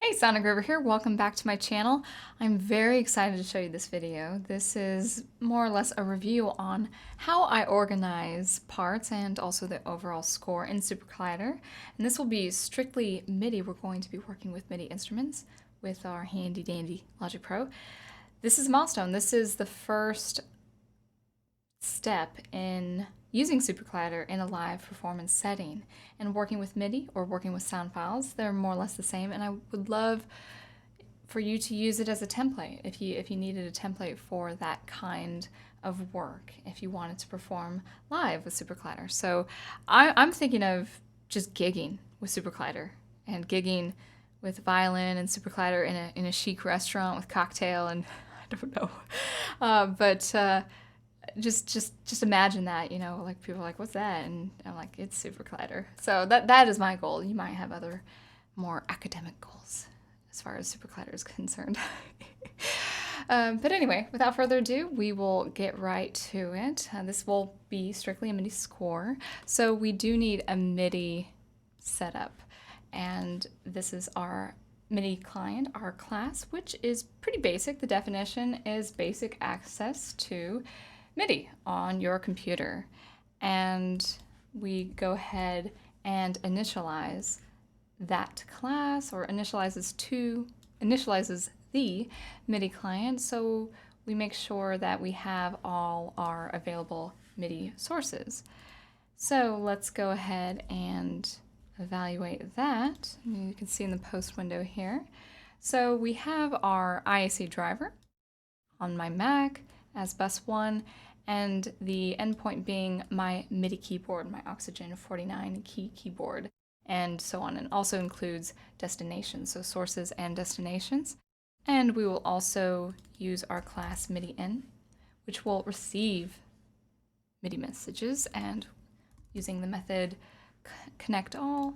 Hey, Sound Engraver here. Welcome back to my channel. I'm very excited to show you this video. This is more or less a review on how I organize parts and also the overall score in SuperCollider. And this will be strictly MIDI. We're going to be working with MIDI instruments with our handy dandy Logic Pro. This is a milestone. This is the first step in using SuperCollider in a live performance setting. And working with MIDI or working with sound files, they're more or less the same, and I would love for you to use it as a template if you needed a template for that kind of work, if you wanted to perform live with SuperCollider. So I'm thinking of just gigging with SuperCollider and gigging with violin and SuperCollider in a chic restaurant with cocktail and I don't know. Just imagine that, like people are like, what's that? And I'm like, it's SuperCollider. So that is my goal. You might have other more academic goals as far as SuperCollider is concerned. But anyway, without further ado, we will get right to it. This will be strictly a MIDI score. So we do need a MIDI setup. And this is our MIDI client, our class, which is pretty basic. The definition is basic access to MIDI on your computer. And we go ahead and initialize that class, or initializes the MIDI client, so we make sure that we have all our available MIDI sources. So let's go ahead and evaluate that. You can see in the post window here. So we have our IAC driver on my Mac as bus 1, and the endpoint being my MIDI keyboard, my Oxygen 49 key keyboard, and so on, and also includes destinations, so sources and destinations. And we will also use our class MIDI in, which will receive MIDI messages, and using the method connect all,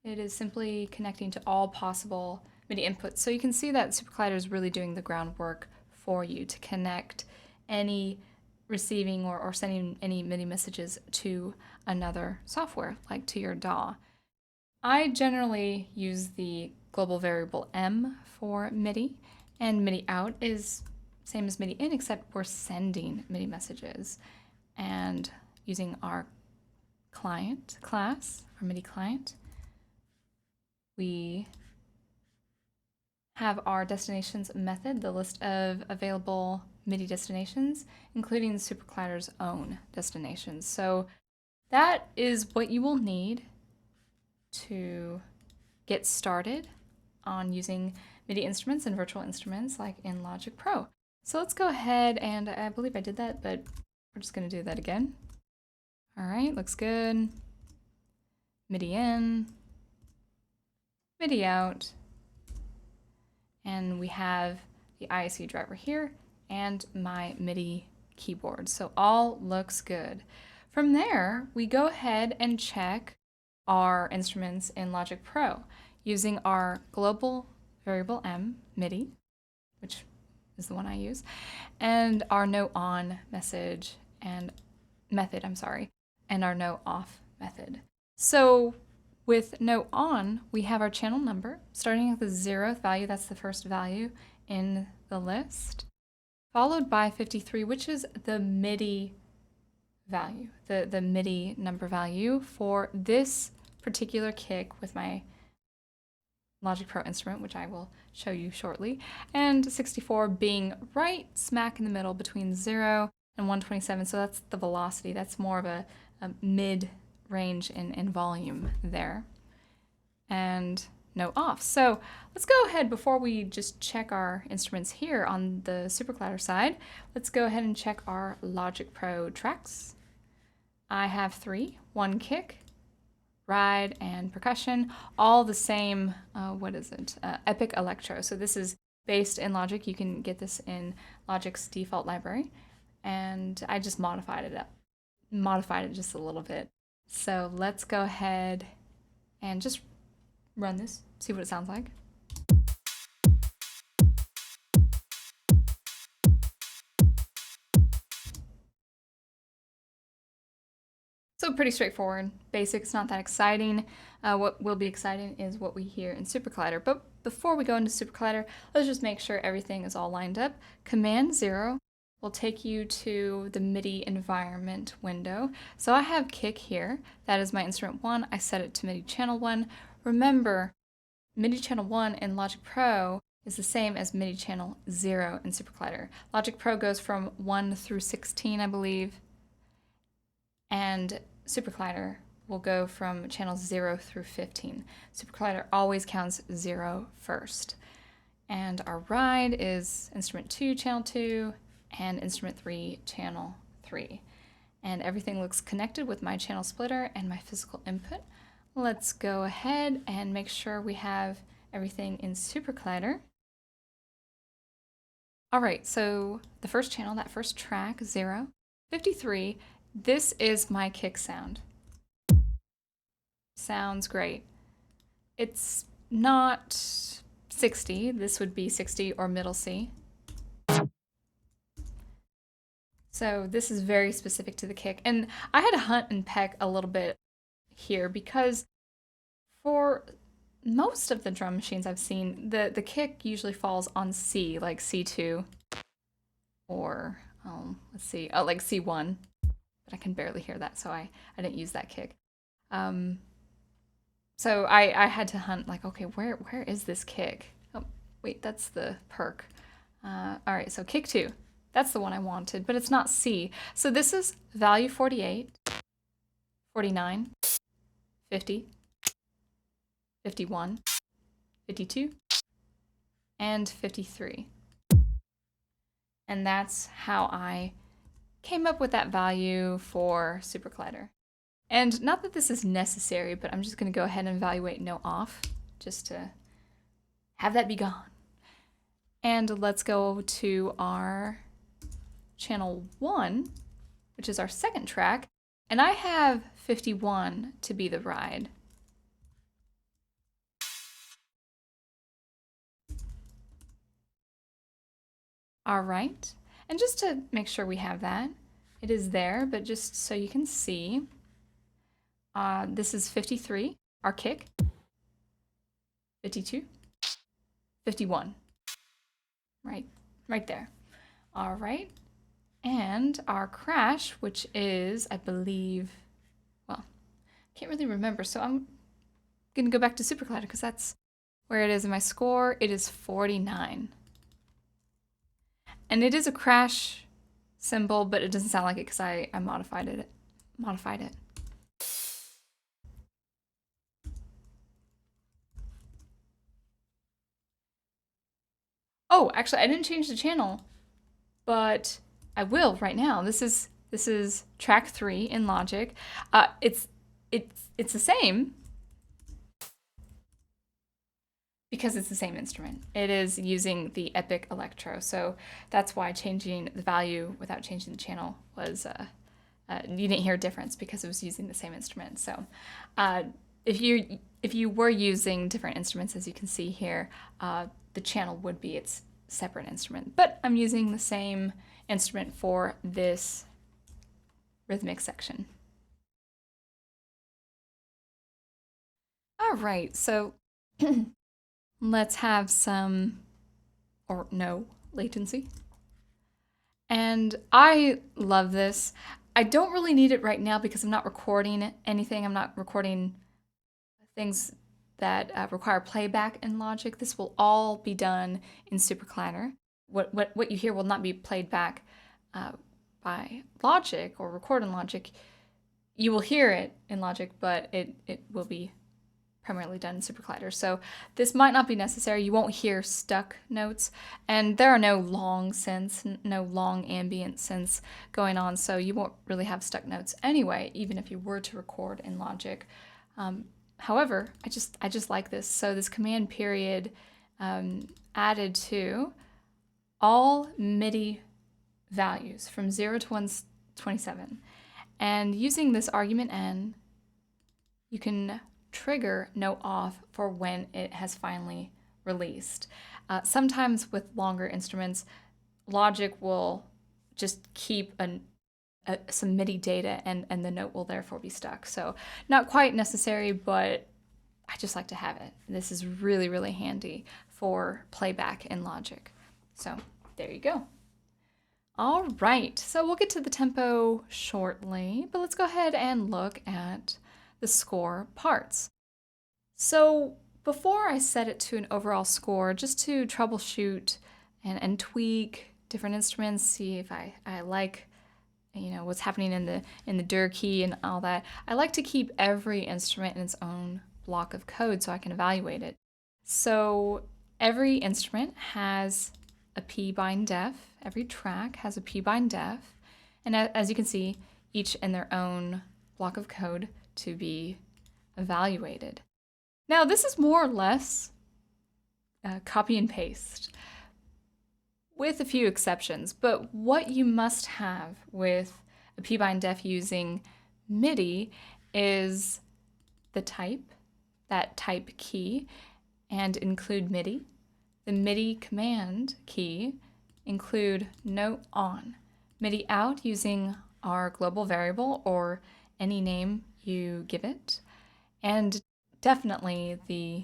it is simply connecting to all possible MIDI inputs. So you can see that SuperCollider is really doing the groundwork for you to connect any receiving or sending any MIDI messages to another software, like to your DAW. I generally use the global variable M for MIDI, and MIDI out is same as MIDI in, except we're sending MIDI messages. And using our client class, our MIDI client, we have our destinations method, the list of available MIDI destinations, including SuperCollider's own destinations. So that is what you will need to get started on using MIDI instruments and virtual instruments like in Logic Pro. So let's go ahead, and I believe I did that, but we're just going to do that again. All right, looks good. MIDI in, MIDI out, and we have the IAC driver here and my MIDI keyboard. So all looks good. From there, we go ahead and check our instruments in Logic Pro using our global variable M MIDI, which is the one I use, and our no on method, and our no off method. So with no on, we have our channel number starting at the 0th value, that's the first value in the list, followed by 53, which is the MIDI value, the MIDI number value for this particular kick with my Logic Pro instrument, which I will show you shortly, and 64 being right smack in the middle between 0 and 127, so that's the velocity. That's more of a mid-range in volume there. And no off. So let's go ahead, before we just check our instruments here on the SuperCollider side, let's go ahead and check our Logic Pro tracks. I have 3, 1 kick, ride, and percussion, all the same, Epic Electro. So this is based in Logic. You can get this in Logic's default library, and I just modified it just a little bit. So let's go ahead and just run this, see what it sounds like. So pretty straightforward, basic, it's not that exciting. What will be exciting is what we hear in SuperCollider. But before we go into SuperCollider, let's just make sure everything is all lined up. Command 0 will take you to the MIDI environment window. So I have kick here, that is my instrument 1, I set it to MIDI channel 1. Remember, MIDI channel 1 in Logic Pro is the same as MIDI channel 0 in SuperCollider. Logic Pro goes from 1 through 16, I believe, and SuperCollider will go from channels 0 through 15. SuperCollider always counts 0 first. And our ride is instrument 2, channel 2, and instrument 3, channel 3. And everything looks connected with my channel splitter and my physical input. Let's go ahead and make sure we have everything in SuperCollider. All right, so the first channel, that first track, 0, 53, this is my kick sound. Sounds great. It's not 60, this would be 60 or middle C. So this is very specific to the kick. And I had to hunt and peck a little bit here because for most of the drum machines I've seen, the kick usually falls on C, like C2 or, let's see, like C1. But I can barely hear that, so I didn't use that kick. So I had to hunt, like, okay, where is this kick? Oh, wait, that's the perk. All right, so kick 2. That's the one I wanted, but it's not C. So this is value 48, 49, 50, 51, 52, and 53. And that's how I came up with that value for SuperCollider. And not that this is necessary, but I'm just going to go ahead and evaluate no off, just to have that be gone. And let's go to our channel 1, which is our second track, and I have 51 to be the ride. All right, and just to make sure we have that, it is there, but just so you can see, this is 53, our kick, 52, 51, right there. All right, and our crash, which is, I believe, well, can't really remember, so I'm gonna go back to SuperCollider because that's where it is in my score. It is 49. And it is a crash symbol, but it doesn't sound like it because I modified it. Oh, actually, I didn't change the channel, but I will right now. This is track 3 in Logic. It's the same because it's the same instrument. It is using the Epic Electro, so that's why changing the value without changing the channel was you didn't hear a difference because it was using the same instrument. So if you were using different instruments, as you can see here, the channel would be its separate instrument. But I'm using the same instrument for this rhythmic section. All right, so let's have some, or no, latency. And I love this. I don't really need it right now because I'm not recording anything. I'm not recording things that require playback in Logic. This will all be done in SuperCollider. What you hear will not be played back by Logic or recorded in Logic. You will hear it in Logic, but it will be primarily done in SuperCollider. So this might not be necessary. You won't hear stuck notes, and there are no long synths, no long ambient synths going on, so you won't really have stuck notes anyway, even if you were to record in Logic. However, I just like this. So this command period added to all MIDI values from 0 to 127. And using this argument n, you can trigger no off for when it has finally released. Sometimes with longer instruments, Logic will just keep some MIDI data, and the note will therefore be stuck. So not quite necessary, but I just like to have it. This is really, really handy for playback in Logic. So there you go. All right, so we'll get to the tempo shortly, but let's go ahead and look at the score parts. So before I set it to an overall score, just to troubleshoot and tweak different instruments, see if I like, you know, what's happening in the dur key and all that, I like to keep every instrument in its own block of code so I can evaluate it. So every instrument has a P bind def, every track has a P bind def, and as you can see, each in their own block of code to be evaluated. Now this is more or less copy and paste, with a few exceptions, but what you must have with a P bind def using MIDI is the type, that type key, and include MIDI. The MIDI command key, include note on. MIDI out using our global variable or any name you give it. And definitely the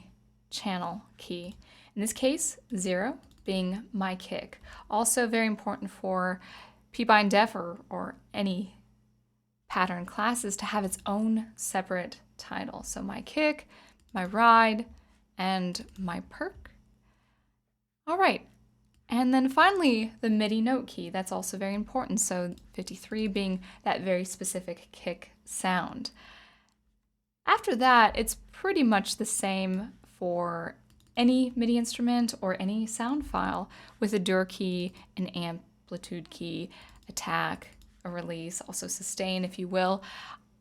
channel key. In this case, 0 being my kick. Also very important for P bind def or any pattern classes to have its own separate title. So my kick, my ride, and my perk. All right, and then finally the MIDI note key. That's also very important. So 53 being that very specific kick sound. After that, it's pretty much the same for any MIDI instrument or any sound file with a dur key, an amplitude key, attack, a release, also sustain if you will.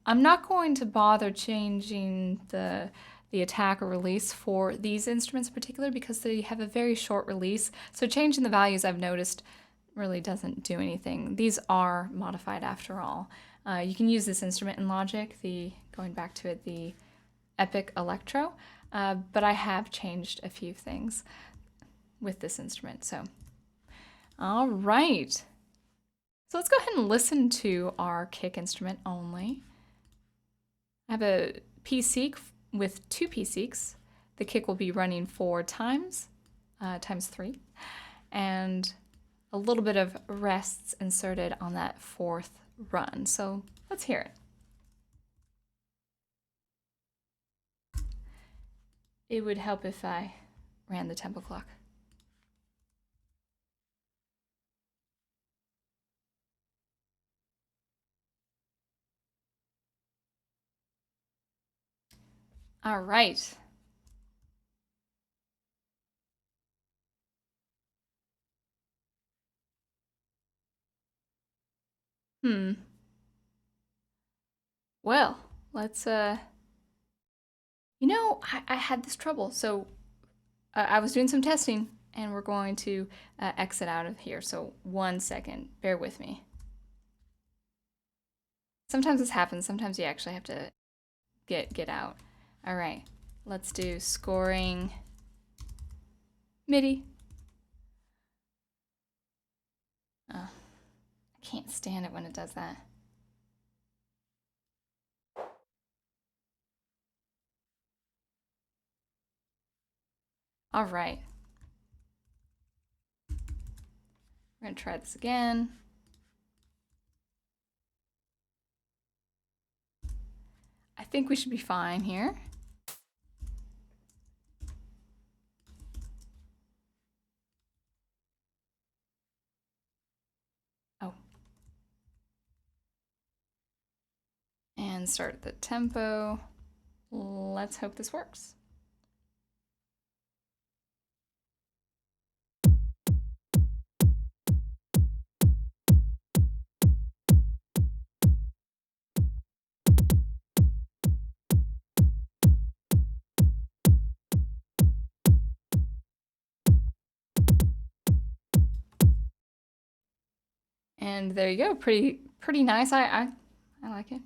I'm not going to bother changing the attack or release for these instruments in particular because they have a very short release. So changing the values, I've noticed, really doesn't do anything. These are modified after all. You can use this instrument in Logic, going back to it, the Epic Electro, but I have changed a few things with this instrument. So, all right. So let's go ahead and listen to our kick instrument only. I have a P-seek with 2 P-seeks. The kick will be running 4 times, times 3, and a little bit of rests inserted on that 4th run. So let's hear it. It would help if I ran the tempo clock. All right. Well, let's, you know, I had this trouble. So I was doing some testing and we're going to exit out of here. So 1 second, bear with me. Sometimes this happens. Sometimes you actually have to get out. All right, let's do scoring MIDI. Oh, I can't stand it when it does that. All right. We're gonna try this again. I think we should be fine here. Oh. And start the tempo. Let's hope this works. And there you go, pretty nice. I like it.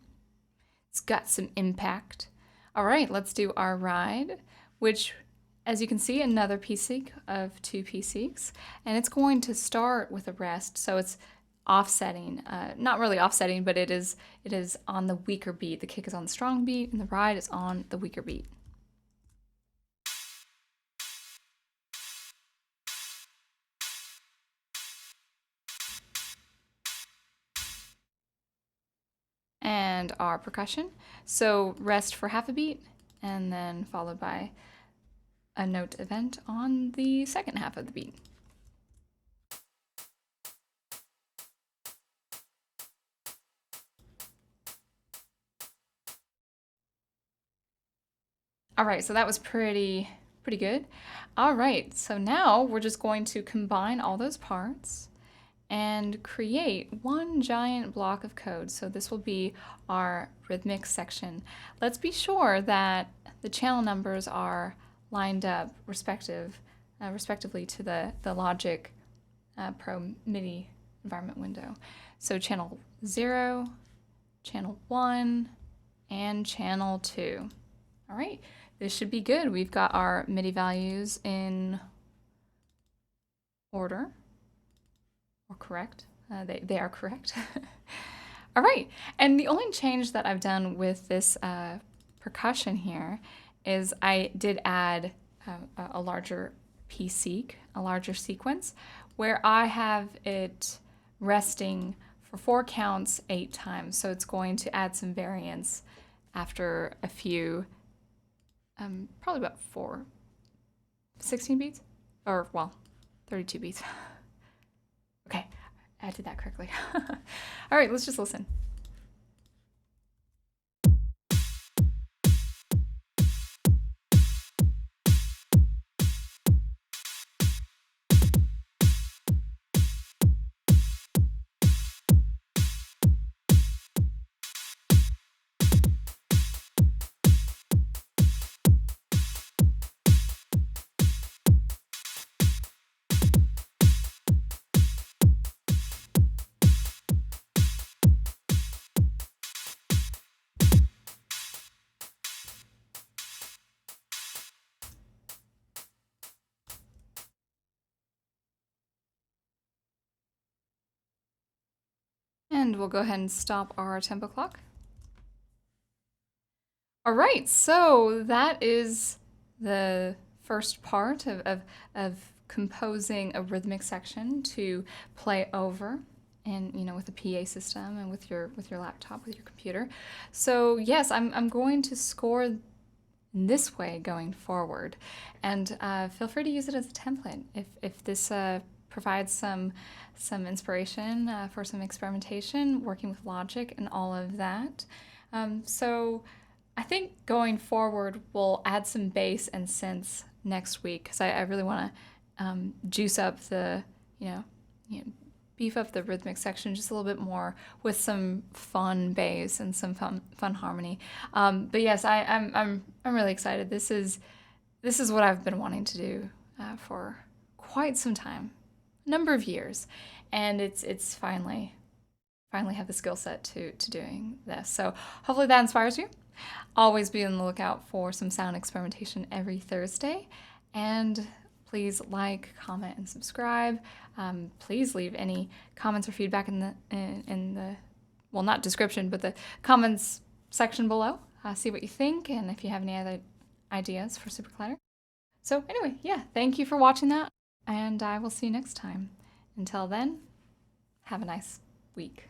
It's got some impact. All right, let's do our ride, which, as you can see, another P-seek of 2 P-seeks, and it's going to start with a rest. So it's offsetting, not really offsetting, but it is on the weaker beat. The kick is on the strong beat and the ride is on the weaker beat. And our percussion. So rest for half a beat and then followed by a note event on the second half of the beat. All right, so that was pretty good. All right, so now we're just going to combine all those parts and create one giant block of code. So this will be our rhythmic section. Let's be sure that the channel numbers are lined up respectively to the Logic Pro MIDI environment window. So channel 0, channel 1, and channel 2. All right, this should be good. We've got our MIDI values in order. Or correct. They are correct. All right, and the only change that I've done with this percussion here is I did add a larger P-seq, a larger sequence, where I have it resting for 4 counts 8 times. So it's going to add some variance after a few, probably about 16 beats, or well, 32 beats. Okay, I did that correctly. All right, let's just listen. And we'll go ahead and stop our tempo clock. All right, so that is the first part of composing a rhythmic section to play over, and with a PA system and with your laptop, with your computer. So yes, I'm going to score this way going forward, and feel free to use it as a template if this provides some inspiration for some experimentation, working with Logic and all of that. So I think going forward, we'll add some bass and synths next week, because I really want to juice up the, beef up the rhythmic section just a little bit more with some fun bass and some fun harmony. But yes, I'm really excited. This is what I've been wanting to do for quite some time, a number of years, and it's finally have the skill set to doing this. So hopefully that inspires you. Always be on the lookout for some sound experimentation every Thursday, and please like, comment, and subscribe. Please leave any comments or feedback in the well, not description, but the comments section below. See what you think, and if you have any other ideas for SuperCollider. So anyway, yeah, thank you for watching that, and I will see you next time. Until then, have a nice week.